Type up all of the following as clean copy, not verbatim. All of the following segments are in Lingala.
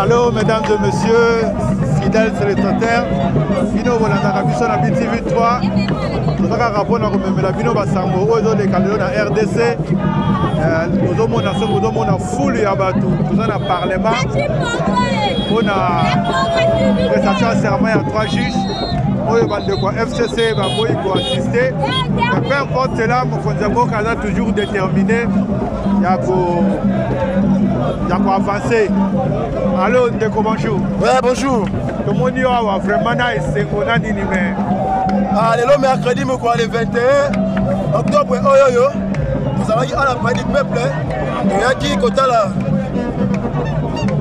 Allô, mesdames et messieurs, fidèles téléspectateurs, Bino Volanda Biso na BTV 3. Nous avons rapport à la Bino Basango, les candidats na RDC. Nous avons une foule de Yabatou. Nous avons un parlement. On a prestation à serment à 3 juges. FCC va assister. Mais peu importe cela, Mokonzambo a toujours déterminé. Il y a quoi avancer. Allô, Ndeko, bonjour. Ouais, bonjour. Tout le monde y a vraiment nice. On a dit mais. Le mercredi, le 21 octobre, nous avons dit à la fin du peuple. Il y a qui côté là.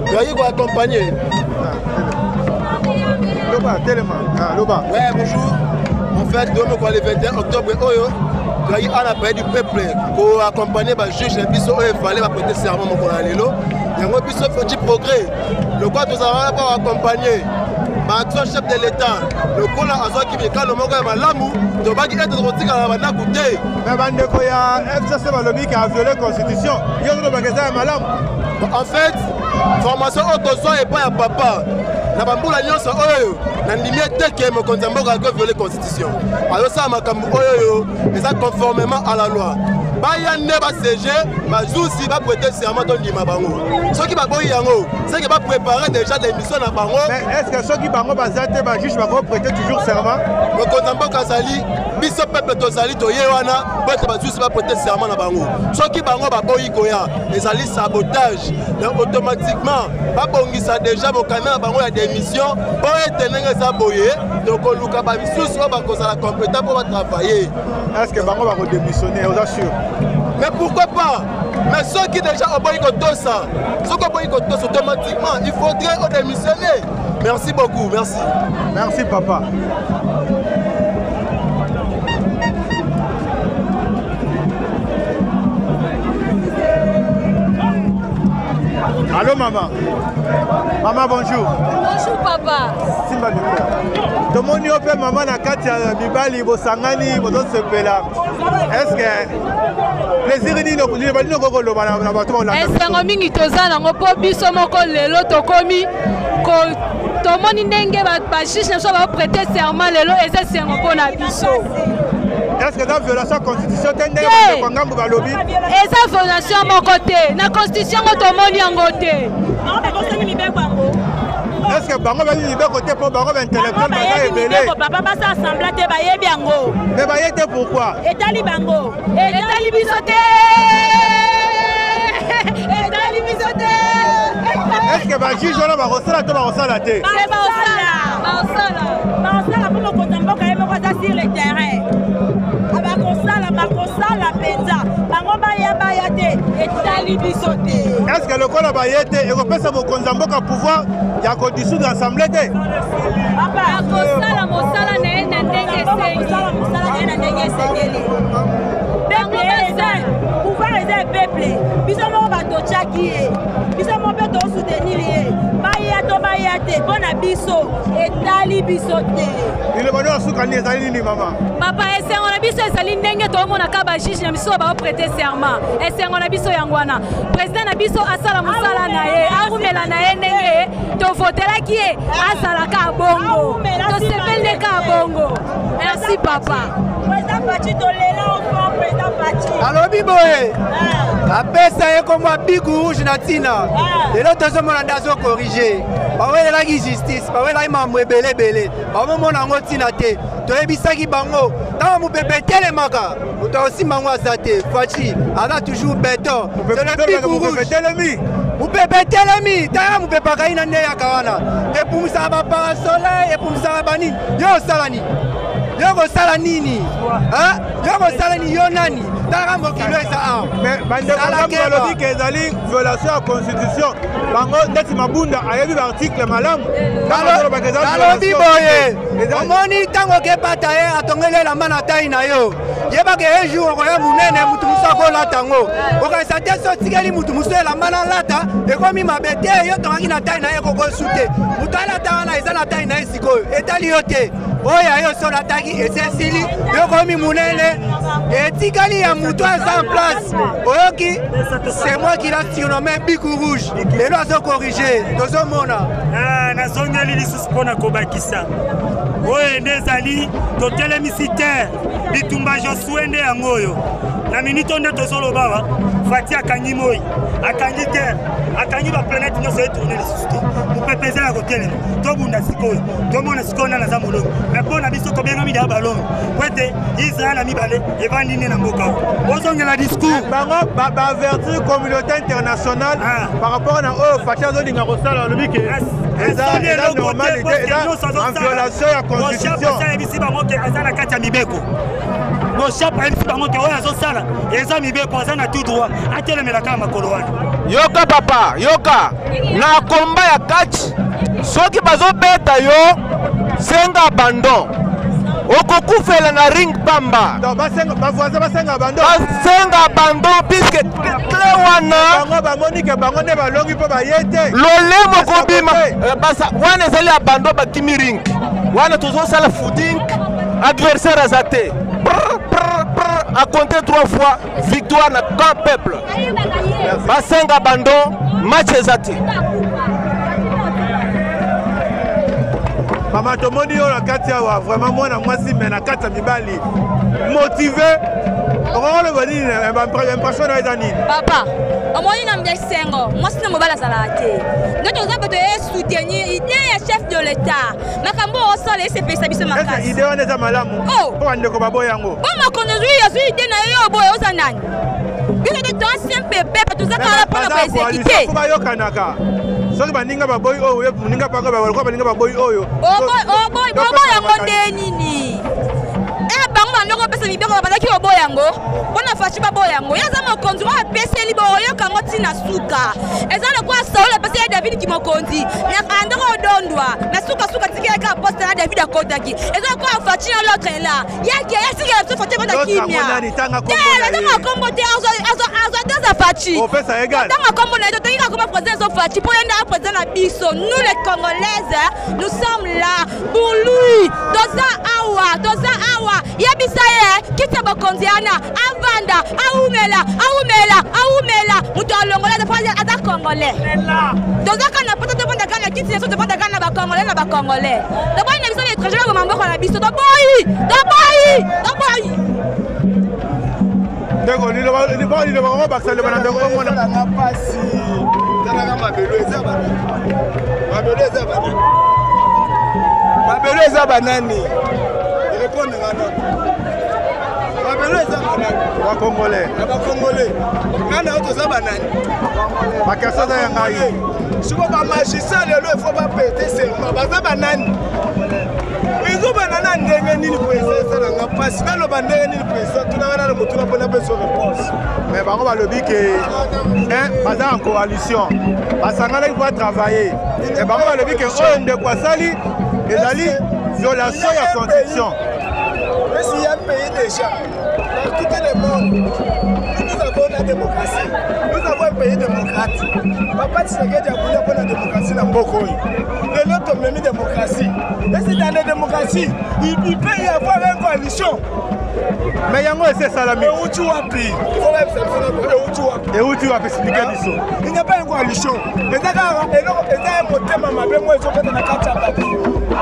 Il y a qui va accompagner. Loba. Ouais, bonjour. En fait, le 21 octobre, il y a la fin du peuple pour accompagner le juge. Il fallait prêter serment. Il y a un petit progrès. Le quoi nous avons pas accompagné. L'action chef de l'État, le coup là, à qui est le mot est l'amour, de pas être de à la bande coûté. Mais Bandeko, il y a FCC Balobi qui a violé la Constitution. Il y a un magasin à Malam. En fait, formation autosoin et pas à papa. La bamboula nyonso oyo na ndimi teke Mokonzambo a violé la Constitution. Alors ça makambo oyo ça conformément à la loi. Baya ne ba CG, ba jousi ba prêter serment dans ndima bango. Ceux qui ba boyi yango, c'est que ba préparer déjà des missions na bango. Mais est-ce que ceux qui bango ba zate ba juge ba prêter toujours serment? Mokonzambo kazali biso peuple tozali to yewana, ba ba jousi ba prêter serment na bango. Ceux qui bango ba boyi koya, ezali sabotage. Donc automatiquement, ba bongisa déjà mokana bango ya des missions pour etenenge za boye, donc luka ba bisusu ba kozala compétent pour travailler. Est-ce que bango va démissionner, on assure? Mais pourquoi pas? Mais ceux qui déjà ont payé ça, ceux qui ont payé automatiquement, il faudrait démissionner. Merci beaucoup, merci. Merci papa. Allô maman. Maman bonjour. Bonjour papa. Simba Nico. Tout le monde y a maman na kati ya bibali bosangani bozo sepela. Est-ce que plaisir ni no bali no koko loba na bato ba la. Esengo mingi tozana ngo po biso moko lelo tokomi ko tomoni ndenge ba juge na so ba prêter serment lelo eza sengo pona biso. Est-ce que dans violation de la Constitution, tu as dit eza violation mon côté, la Constitution tomoni en côté. Est-ce que bango va libérer côté pour bango intellectuel bango ébélé? Papa passe assemblée te baye biango. Mais baye te pourquoi? Etali bango. Etali bisote. Etali bisote. Est-ce que ba juge là ba rosala to ba rosala te? Ba osala pour Mokonzambo ka yemo kwa sur le terrain. Aba kosala penza. Bango baya te etali bisote. Est-ce que le col baye te et repesa Mokonzambo ka pouvoir ya ko dissoudre l'assemblée te? Papa kosala mosala na ndenge sengeli. Pouvoir aider le peuple. Biso mo bato chaki e. Biso mo beto soutenir e. Bayate bona biso etali biso te. Il va nous soukani ezali ni maman. Papa esengo na biso ezali ndenge to mona ka ba juge na biso ba prêter serment. Esengo na biso yangwana. Président na biso asala musala na ye, arumela na ye ndenge to votela ki e asala ka bongo. To sepelde ka bongo. Merci papa. Président Pachi to lela enfant président Pachi. Alors biboé. La pesa est comme un bigu rouge natina. Et l'autre se m'a ndazo corriger. Ba wele la justice, ba wele la mamwe belé. Ba mo na ngotina te. To ebisaki bango. Na mu bébé telemaka. Uta aussi mango azate. Fachi, ala toujours béton. C'est le bigu rouge. Mu bébé telemi. Ta mu bébé kaina ne ya kawana. Et pour ça ba parasole et pour ça ba nini. Yo salani. Yoko sala nini? Hein? Yoko sala ni yonani? Tara mokilo esa mais bandeko lobi ke ezali violation ya constitution. Bango ndeti mabunda ayebi ba article malam. Balobi boye. Omoni tango ke pataye atongele la mana tai na yo. Yeba ke un jour okoya munene mutu musako latango. Okasa te so tigeli mutu musela la mana lata ekomi mabete yo tongaki na tai na ye koko sute. Mutu ala tanga na eza na tai na ye sikoyo. Etali yo te. oya yo so nataki esesili yo komi munene etikali ya mutu aza en place oyoki c'est moi qui l'a surnommé Bikou Rouge lelo azo corriger tozomona nazongeli lisusu mpona kobakisa oyo nde ezali totelemisi terre bitumba josue nde yango oyo na minito nde tozoloba fati akangi moi akangi terre akangi baplanete nyonso etourne lisusu te mopepe eza ya kotelema tobunda sikoyo tomona sikoyo nana aza molongo me mpo na biso tobengami da balongo po ete israel na mibale evandi nde na mboka ozongela discours bango baavertir communauté internationale par rapport na oyo fati azolinga kosala alobi ke eza normalité eza en violation ya constitution ayebisi bango ke aza na kati ya mibeko moshap ayebisi bango ke oyo azosala eza mibeko aza na tout droit atelemela kaka makolo wana yoka papa yoka na komba ya kati soki bazobeta yo senga abandon okokufela na ring pamba basenga abandon puisque tle wana bamoni ke bango nde balongi mpo baye te lolemo kobima wana ezali abandon bakimi ring wana tozosala footing adversaire aza te a compté 3 fois victoire na camp peuple basenga abandon match ezati mama tomoni yo na kati awa vraiment mwana mwasi me na kati ya mibali motivé okokoloba nini impression na eza nini papa omoni na mdesengo mwasi na mobali azalaka te nde toza bato esoutenir idée ya chef de l'état makambo osala esepesa biso makasi idée wana eza malamu mpo bandeko baboya yango po mokonzi ozwi yazwi idée na ye oboya oza nani biso te toancien pepepe toza kala mpona koexekite fo bayokanaka soki baninga baboyi oyo moninga pako balikuwa baninga baboyi oyo boboya yango nde nini bango bandoko opesa mibeko babandaki oboya yango mpona fashi baboya yango ye aza mokonzi oyo apeseli boyoka yango ntina suka eza lokola saolo apeseli ya david kimokonzi na ndoko odondwa na sukasuka tikelaki aposte na david akotaki eza lokola fashi na lotre ela yake yasikela biso fati ekota kimia eza makombo te azwa te aza fashi tanga kombo na ye totengi kakoma président ezo fashi mpo ye nde aprésident na biso nous les congolaises nous sommes là pour lui toza awa yebisa ye kiti bokonzi ana avanda aumela mutu alongola aza congolais tozaka na poto tobondaka na kiti neso tobondaka na bacongolais toboyi na biso baétranger bakoma mboka na biso toboyi ndeko liloba ngo bakisaleba na ndeko omona pasi talaka mabelo eza banani répondre ngana mabelo eza banani bakongolais ngana oyo toza banani bakasa za ya ngai siko bamagistrat lelo efo bapete serment baza banani ezobana ndenge nini président esalanga mpasi naloba ndenge nini président tunanga na motuna mpona beso réponse mais bango balobi ke baza en coalition basanganaki mpo travailler et bango balobi ke oyo ndeko asali ezali violation ya constitution. Mais s'il y a un pays déjà, dans tout le monde, nous avons la démocratie. Nous avons un pays démocratique. Papa Tshisekedi a voulu pour la démocratie dans Bokoï. Le nôtre a mis démocratie. Et c'est dans la démocratie, il peut y avoir une coalition. Mais yango c'est salami. Et où tu vas payer? Il faut même et où tu vas expliquer ça? Il n'y a pas une coalition. Et ça un motema mabe moi ils ont fait dans la carte à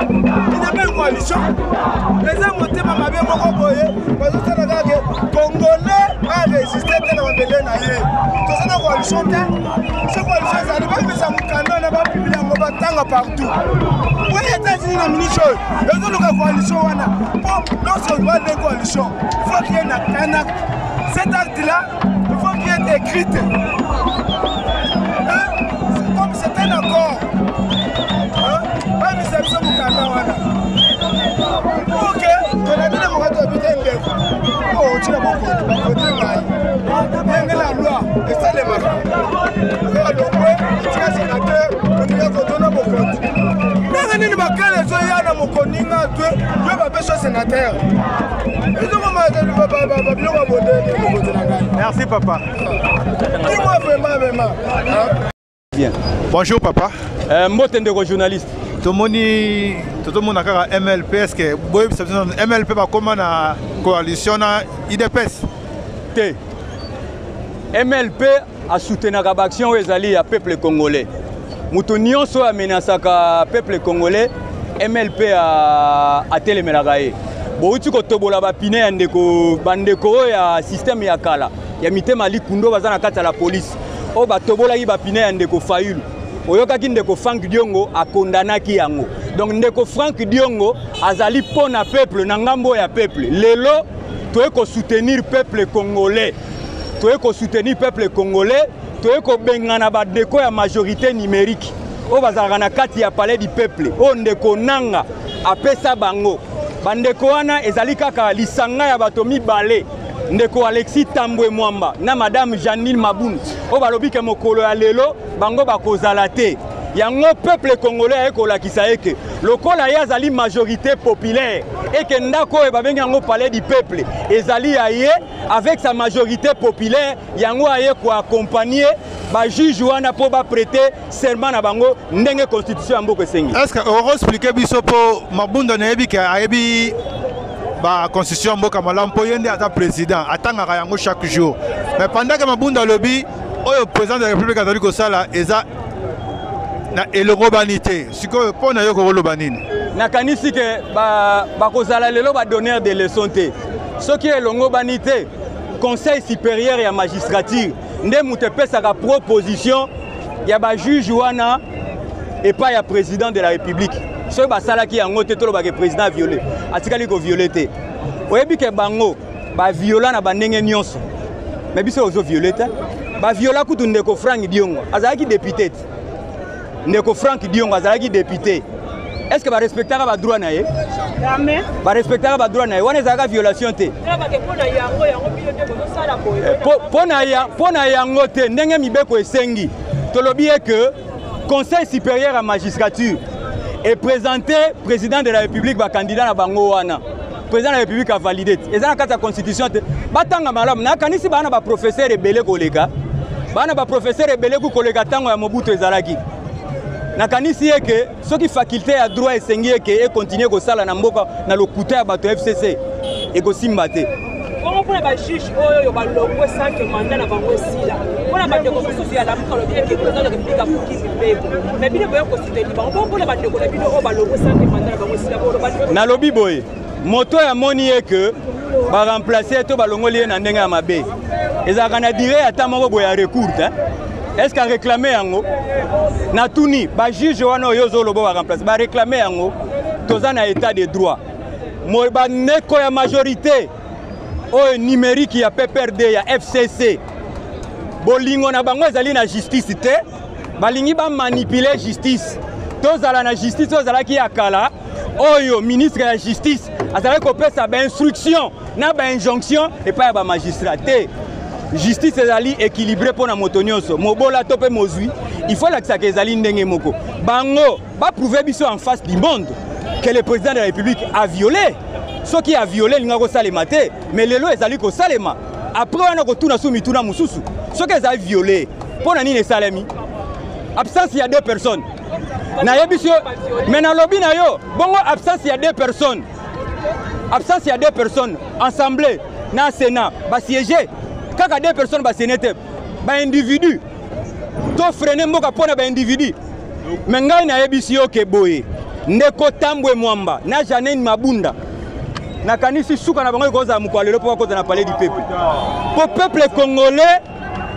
il n'y a pas une coalition. Les gens motema mabe moi boye parce que ça que Congolais a résisté dans le belé na yé. Tout ça une coalition c'est coalition ça ne va pas ça mukanda na ba publier ngo batanga partout. Oui, États-Unis na ministre. Ils ont une coalition wana. Bon, non seulement une coalition. Il faut qu'il y ait un acte. Cet acte-là, il faut qu'il y ait écrit. C'est comme c'est un accord. Pas mis ça sur le canal. Ok, on a dit que mon habité un peu. Oh, tu l'as beaucoup. Côté là. Il y a la loi. Et ça les marques. On a le tu as sénateur. On a contourné beaucoup. Nani bakale zo yana mokoninga twe yo bapeso sénateur. Merci papa. Dis-moi vraiment. Bien. Bonjour papa. Motendeko journaliste. tomoni totomona kaka MLP est-ce que boy MLP va comment na coalition na IDPS te MLP a soutenu la action ezali ya peuple congolais mutu nyonso amenasaka peuple congolais MLP a telemelaka ye bouti kotobola bapine ya ndeko bandeko ya système ya kala ya mitema likundo baza na kati ya la police o batobolaki bapine ya ndeko Fayulu oyokaki ndeko Frank Diongo akondanaki yango donc ndeko Frank Diongo azali pona peuple na ngambo ya peuple lelo toye ko soutenir peuple congolais toye ko soutenir peuple congolais toye ko bengana badeko ya majorité numérique o bazalaka na kati ya palais du peuple o ndeko nanga apesa bango bandeko wana ezali kaka lisanga ya bato mibale ndeko Alexis Tambwe Mwamba na madame Janine Mabun o balobi ke mokolo ya lelo bango bakozala te yango peuple congolais ekolakisa eke lokola ye azali majorité populaire eke ndako oyo babengi yango palais du peuple ezali ya ye avec sa majorité populaire yango aye koaccompagner bajuge wana mpo baprêter serment na bango ndenge constitution ya mboka esengi. Est-ce que okoexplike biso mpo Mabunda nayebi ke ayebi ba constitution ya mboka malamu mpo ye nde ata président atangaka yango chaque jour mais pendant que Mabunda alobi oyo président de la république azali kosala eza na elongo bani te sikoyo mpo na yo kokoloba nini nakanisi ke bakozala lelo badonneur de leçon te soki elongo bani te conseil supérieur ya magistrature nde mutu epesaka proposition ya bajuge wana epai ya président de la république soki basalaki yango te tolobaka président aviole atikali koviole te oyebi ke bango baviola na bandenge nyonso me biso ozoviole te baviola kutu ndeko Frank Diongo azalaki député te ndeko Frank Diongo azalaki député est-ce que barespectaka badroit na ye barespectaka badroit na ye wana ezalaka violation te mpo na yango te ndenge mibeko esengi tolobi ke conseil supérieur à magistrature et présenté président de la république bakandidat na bango wana président de la république a validé eza na kati ya constitution te batanga malamu nakanisi bana baprofesseur ebele koleka bana baprofesseur ebele koleka ntango ya Mobutu ezalaki nakanisi eke soki faculté ya droit esengi eke ekontinue kosala na mboka na lokuta ya bato FCC ekosimba te bongo mpona bajuge oyo balongwe sanke manda na bango esila mpona bandeko mosusu ya lamuka lobi eke président de république afuki mibeko me bino boye kosuteni bango bongo mpona bandeko na bino oyo balongwe sanke manda na bango esila nalobi boye moto ya moni eke baremplace to balongoli ye na ndenge ya mabe ezalaka na dire ata moko boye ya recours te est-ce qu'à réclamer yango na tuni ba juge wana oyo zolobo ba remplacer ba réclamer yango toza na état de droit mo ba neko ya majorité oyo numérique ya PPRD ya FCC bolingo na bango ezali na justice te balingi ba manipuler justice tozala na justice tozala ki akala oyo ministre ya justice azali kopesa ba instruction na ba injonction et pas ba magistrat te justice ezali équilibré pour na moto nyonso mobola to pe mozwi il faut lakisa ke ezali ndenge moko bango ba prouver biso en face du monde que le président de la république a violé ce qui a violé linga ko salema te mais lelo ezali ko salema après wana ko tuna sumi tuna mususu ce que ezali violé pour na nini salemi absence il y a deux personnes na yebisio mais na lobby na yo bongo absence il y a deux personnes absence il y a deux personnes assemblée na sénat ba siéger kaka deux personnes ba sénate ba individu to freiner mboka pona ba individu mais ngai na yebisi oke boye ndeko Tambwe Mwamba na Janine Mabunda na kanisi suka na bango koza mukwalelo po koza na palais du peuple po peuple congolais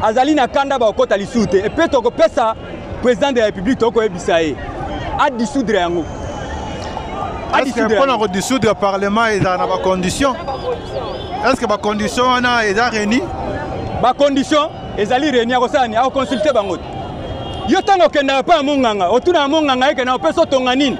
azali na kanda ba kota lisute et peut to pesa président de la république to ko yebisa ye a dissoudre yango est-ce que pour nous dissoudre le parlement et dans ba conditions est-ce que ba conditions wana eza réuni ba condition ezali réuni ko sani a consulter bango yo tango kenda pa monganga otuna monganga eke na opeso tonga nini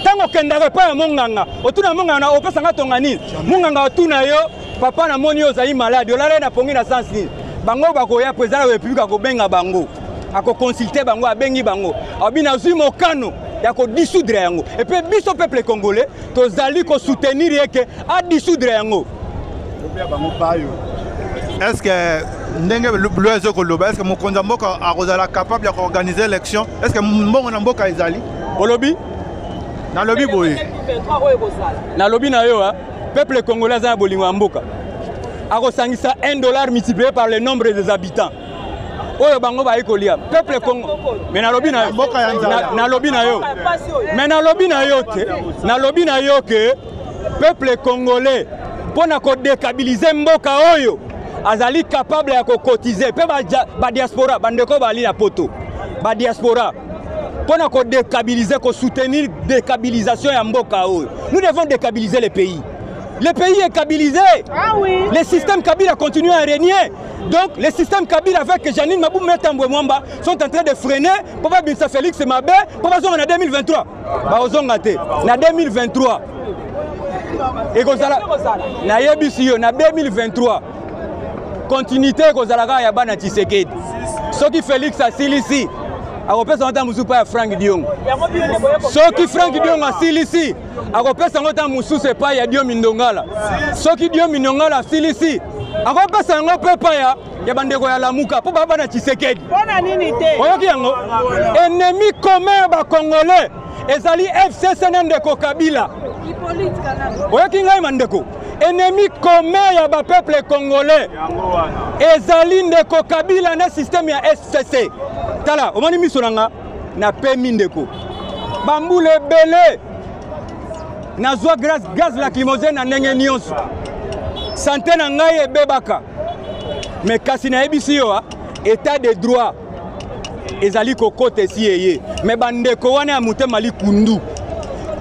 tango kenda pa monganga otuna monganga na opesa nga tonga nini monganga otuna yo papa na moni yo zali malade olala na pongi na sens nini bango bakoya président de la république ko benga bango ako consulter bango abengi bango abina zui mokano ya ko dissoudre yango et puis biso peuple congolais tozali ko soutenir eke a dissoudre yango est-ce que ndenge loezo koloba est-ce que mokonza mboka akozala capable ya organiser élection est-ce que mbongo na mboka ezali olobi na lobby boye na lobby na yo peuple congolais a bolingo ya mboka akosangisa $1 multiplié par le nombre des habitants oyo bango ba ikolia peuple Congo mais na lobby na yo na lobby na yo mais na lobby na yo te na lobby na yo que peuple congolais pona ko déstabiliser mboka oyo azali capable ya ko cotiser pe ba diaspora bandeko bali na poto ba diaspora pona ko déstabiliser ko soutenir déstabilisation ya mboka oyo. Nous devons déstabiliser le pays. Le pays est kabilisé. Ah oui. Le système Kabila continue à régner. Donc, le système Kabila avec Janine Mabou Metambwe Mwamba sont en train de freiner. Papa Binsa Félix Mabé, Papa Zonga en 2023. Bah, Zonga te. En 2023. Et Kozala. Na Yebisiyo, en 2023. Continuité Kozalaga Yabana Tshisekedi. Ce qui Félix a silisi. Akopesa ngota musupa ya Frank Diong. Soki Frank Diong asilisi, akopesa ngota mususe pa ya Dio Mindongala. Soki Dio Mindongala asilisi, akopesa ngota pa ya bandeko ya Lamuka po baba na Tshisekedi. Pona nini te? Oyoki yango. Ennemi commun ba Congolais ezali FCCN ndeko Kabila. Oyoki ngai mandeko. Ennemi commun ya ba peuple congolais ezali ndeko Kabila na système ya FCC. Tala, omani misonanga na pemi ndeko. Bambule belé. Na zwa gaz lacrymogène na ndenge nyonso. Santé na ngai ebebaka. Mais kasi na yebisi yo état de droit ezali kokote si yeye. Mais bandeko wana ya mutema likundu.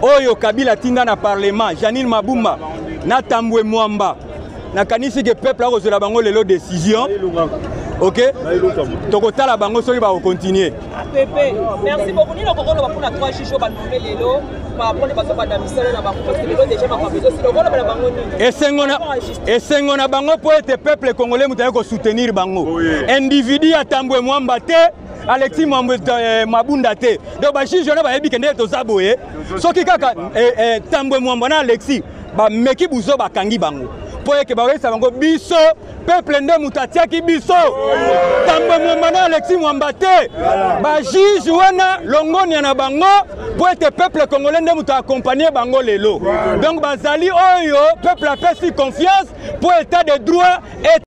Oyo Kabila tinda na parlement, Janine Mabumba na Tambwe Mwamba. Na kanisi ke peuple a reçu la bango lelo décision. OK? Tokotala bango soki ba continuer. Pepe, merci beaucoup. Ni lokoko lo bapona 3 chicho ba nomé lelo, ba pona ba soba da misala na bango parce que lelo déjà ma kabezo si lokoko ba bango ni. Esengona bango pour être peuple congolais mutaye ko soutenir bango. Individu ya Tambwe Mwamba te, Alexis Mabunda te. Donc ba chicho na ba yebi kende to zaboye. Soki kaka Tambwe Mwamba na Alexis ba meki buzo ba kangi bango. Pour que ba wesa bango biso peuple nde mutatiaki biso Tambwe Mwamba na Alexis Mwamba te ba juge wana longoni na bango pour être peuple congolais nde muta accompagner bango lelo. Donc bazali oyo peuple a fait confiance pour état de droit et